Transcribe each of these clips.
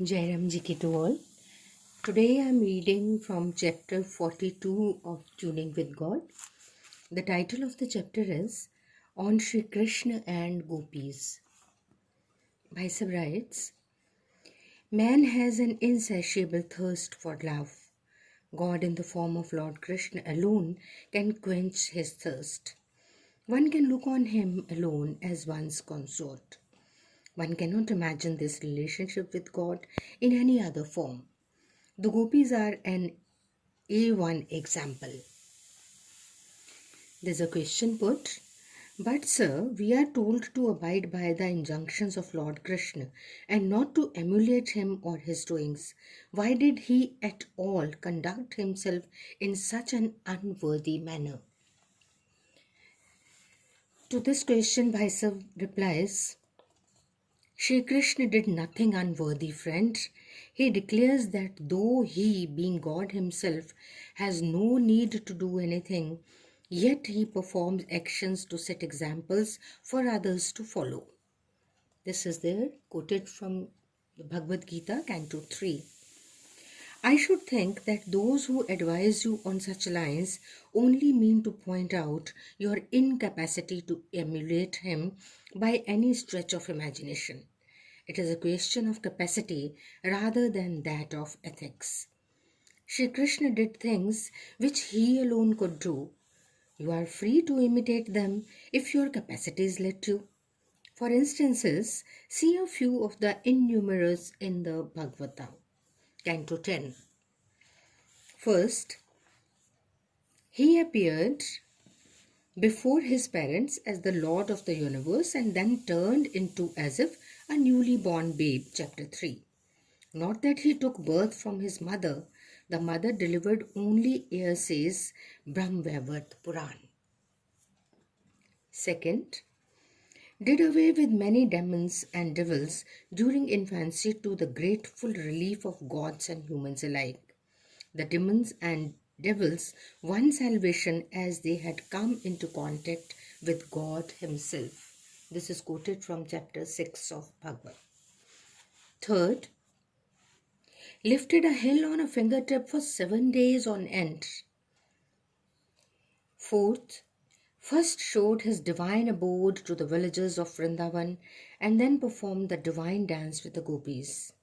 Jai Ram Ji ki to all. Today I am reading from chapter 42 of Tuning with God. The title of the chapter is On Shri Krishna and Gopis. Bhaisab writes, Man has an insatiable thirst for love. God in the form of Lord Krishna alone can quench his thirst. One can look on him alone as one's consort. One cannot imagine this relationship with God in any other form. The Gopis are an A1 example. There's a question put, but sir, we are told to abide by the injunctions of Lord Krishna and not to emulate him or his doings. Why did he at all conduct himself in such an unworthy manner? To this question, Bhaisab replies, Shri Krishna did nothing unworthy, friend. He declares that though he, being God himself, has no need to do anything, yet he performs actions to set examples for others to follow. This is there quoted from the Bhagavad Gita, Canto 3. I should think that those who advise you on such lines only mean to point out your incapacity to emulate him by any stretch of imagination. It is a question of capacity rather than that of ethics. Shri Krishna did things which he alone could do. You are free to imitate them if your capacities let you. For instances, see a few of the innumerous in the Bhagavata, Canto 10. First, he appeared before his parents as the Lord of the universe and then turned into as if a newly born babe, chapter 3. Not that he took birth from his mother, the mother delivered only heir, says Brahmavaivat Puran. Second, did away with many demons and devils during infancy to the grateful relief of gods and humans alike. The demons and devils won salvation as they had come into contact with God himself. This is quoted from chapter 6 of Bhagavad. Third, lifted a hill on a fingertip for 7 days on end. Fourth, first showed his divine abode to the villagers of Vrindavan and then performed the divine dance with the gopis.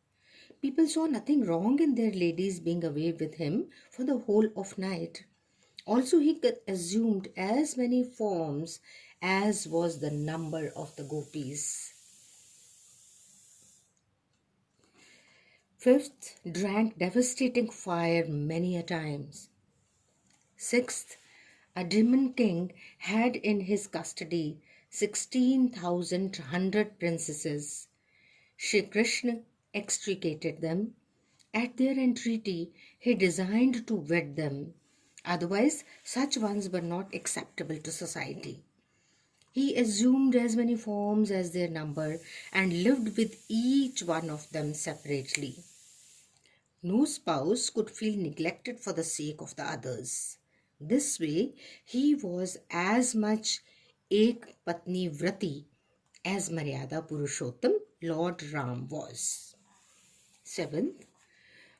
People saw nothing wrong in their ladies being away with him for the whole of night. Also, he assumed as many forms as was the number of the gopis. Fifth, drank devastating fire many a times. Sixth, a demon king had in his custody 16,100 princesses. Shri Krishna extricated them. At their entreaty, he designed to wed them. Otherwise, such ones were not acceptable to society. He assumed as many forms as their number and lived with each one of them separately. No spouse could feel neglected for the sake of the others. This way, he was as much Ek Patni Vrati as Maryada Purushottam, Lord Ram was. 7th,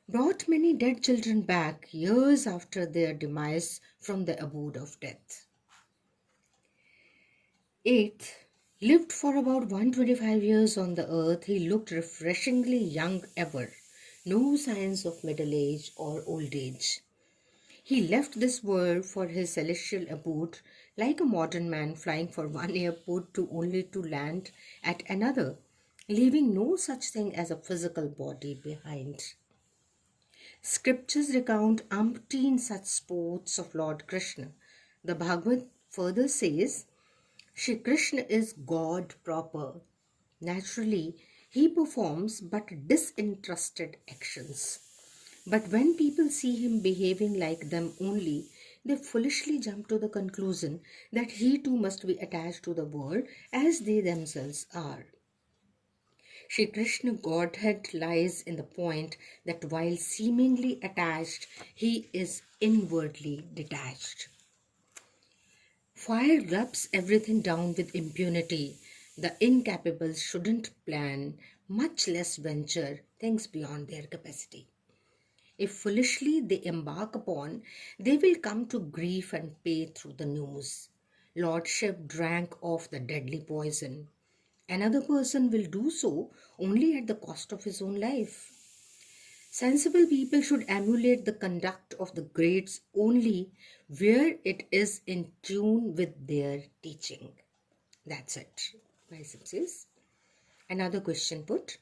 brought many dead children back years after their demise from the abode of death. 8th, lived for about 125 years on the earth. He looked refreshingly young ever. No signs of middle age or old age. He left this world for his celestial abode like a modern man flying from one airport to only to land at another, leaving no such thing as a physical body behind. Scriptures recount umpteen such sports of Lord Krishna. The Bhagavad further says, Shri Krishna is God proper. Naturally, he performs but disinterested actions. But when people see him behaving like them only, they foolishly jump to the conclusion that he too must be attached to the world as they themselves are. Shri Krishna Godhead lies in the point that while seemingly attached, he is inwardly detached. Fire rubs everything down with impunity. The incapable shouldn't plan, much less venture things beyond their capacity. If foolishly they embark upon, they will come to grief and pay through the nose. Lordship drank of the deadly poison. Another person will do so only at the cost of his own life. Sensible people should emulate the conduct of the greats only where it is in tune with their teaching. That's it. Bicep says. Another question put.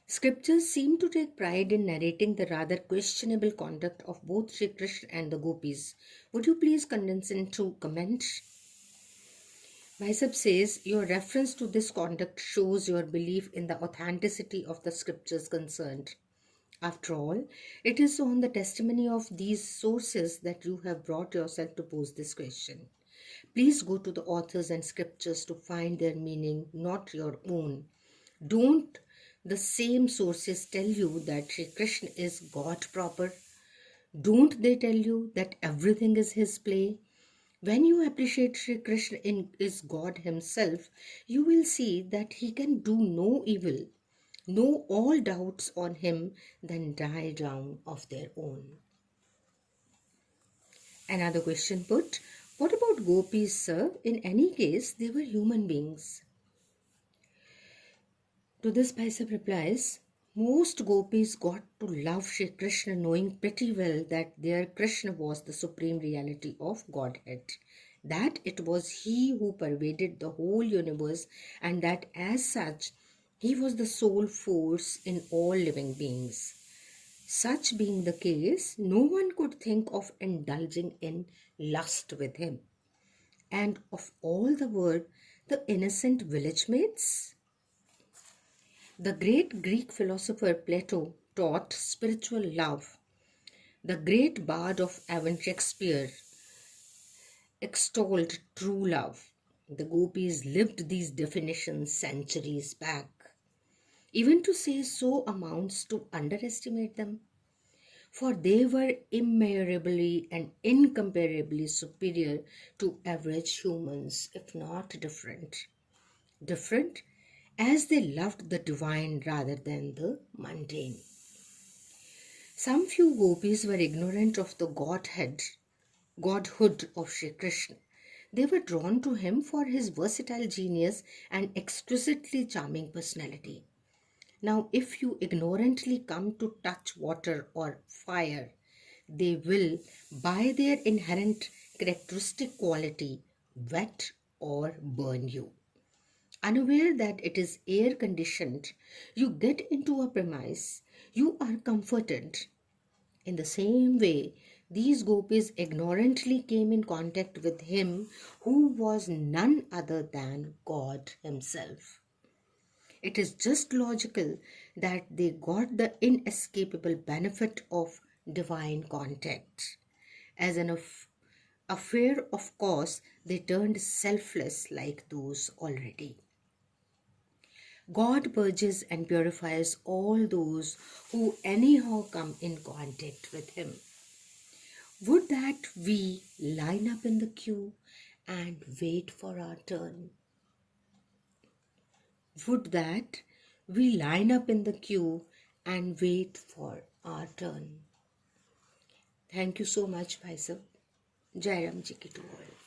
Scriptures seem to take pride in narrating the rather questionable conduct of both Shri Krishna and the Gopis. Would you please condense into comments? Bicep says, your reference to this conduct shows your belief in the authenticity of the scriptures concerned. After all, it is on the testimony of these sources that you have brought yourself to pose this question. Please go to the authors and scriptures to find their meaning, not your own. Don't the same sources tell you that Sri Krishna is God proper? Don't they tell you that everything is his play? When you appreciate Sri Krishna is God himself, you will see that he can do no evil. Know all doubts on him, then die down of their own. Another question put, what about Gopis, sir? In any case, they were human beings. To this Bicep replies, most Gopis got to love Shri Krishna knowing pretty well that their Krishna was the supreme reality of Godhead, that it was he who pervaded the whole universe and that as such, he was the sole force in all living beings. Such being the case, no one could think of indulging in lust with him. And of all the world, the innocent village mates? The great Greek philosopher Plato taught spiritual love. The great bard of Avon Shakespeare extolled true love. The Gopis lived these definitions centuries back. Even to say so amounts to underestimate them, for they were immeasurably and incomparably superior to average humans, if not different. Different as they loved the divine rather than the mundane. Some few gopis were ignorant of the godhood of Sri Krishna. They were drawn to him for his versatile genius and exquisitely charming personality. Now, if you ignorantly come to touch water or fire, they will, by their inherent characteristic quality, wet or burn you. Unaware that it is air conditioned, you get into a premise, you are comforted. In the same way, these gopis ignorantly came in contact with him who was none other than God himself. It is just logical that they got the inescapable benefit of divine contact. As an affair of course, they turned selfless like those already. God purges and purifies all those who anyhow come in contact with him. Would that we line up in the queue and wait for our turn. Would that we line up in the queue and wait for our turn. Thank you so much, Bhai Sahib. Jai Ram Ji ki to all.